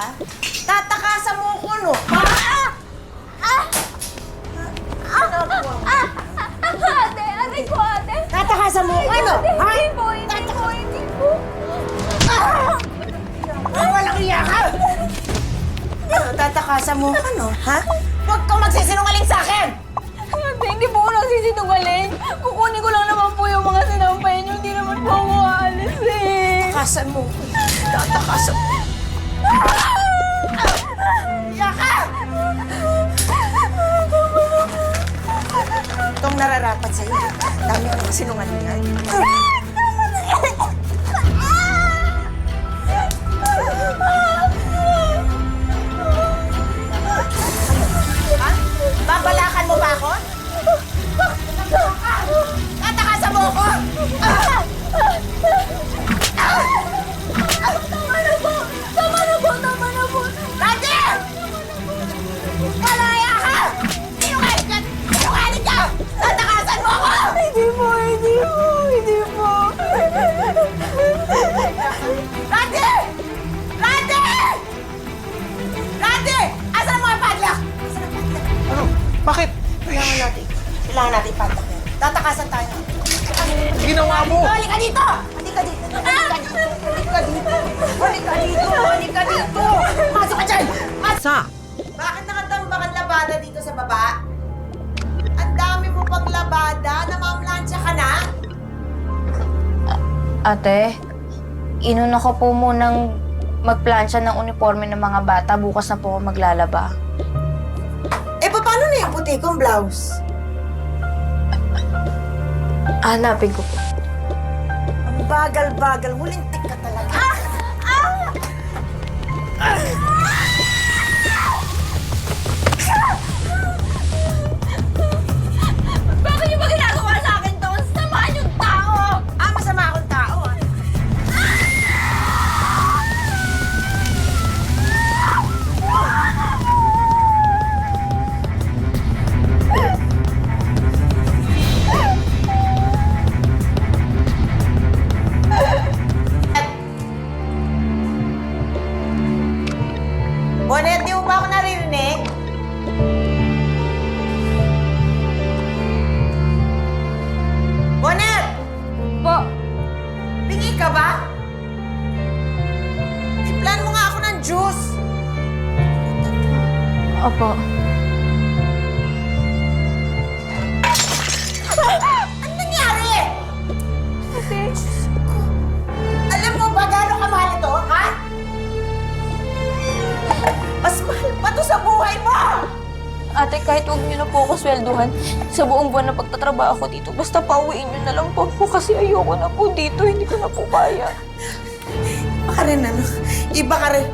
ha? Tatakasan mo ko, no? Ate! Aray ko, ate! Tatakasan mo ko, ano? Ha? Hindi po, hindi po, hindi po. Walang iya ka! Tatakasan mo ko, ano? Ha? Huwag kang magsisinungaling sa akin! Ate, hindi po ako nagsisinungaling. Kukunin ko lang naman po yung mga sinampay niyo. Hindi naman po ako aalis eh. Tatakasan mo ko. Tatakasan mo. Iya ka! Itong nararapat sa'yo. Dami ko ng sinungalingan. Ha? Babalakan mo ba ako? Tatakasan mo ako! Tama na po! Tama na po! Tama na po! Tati! Malaya ka! Sinungaling ka! Sinungaling ka! Tatakasan mo ako! Hindi po! Hindi po! Hindi po! Tati! Tati! Tati! Asan ang mga padlock? Asan ang padlock? Ano? Bakit? Kailangan natin padlock yan. Tatakasan tayo. Ginawa mo! Halika dito! Halika dito! Halika dito! Halika dito! Halika dito! Halika dito! Masok ka dyan! Sa? Bakit nakatambak ang labada dito sa baba? Ang dami mo pang labada, namamlansya ka na? Ate, inuna ko po munang magplansya ng uniforme ng mga bata. Bukas na po ako maglalaba. Eh, paano na yung puti kong blouse? Hanapin ko po. Ang bagal-bagal, hulintik ka talaga. Bakit niyo ba ginagawa sa akin to? Samahan yung tao! Masama akong tao, ah. Bonet, di mo ba ako naririnig? Bonet! Po! Bingi ka ba? Tiplan mo nga ako ng juice. Opo. Ano nangyari? Ate! Alam mo ba gano'ng kamahal ito, ha? Mas mahal pa to sa buhay mo! Ate, kahit huwag niyo na po ako swelduhan sa buong buwan na pagtatrabaho ko dito, basta pauwiin niyo na lang po ako kasi ayoko na po dito, hindi ko na po kaya. Iba ka rin, ano? Iba ka rin.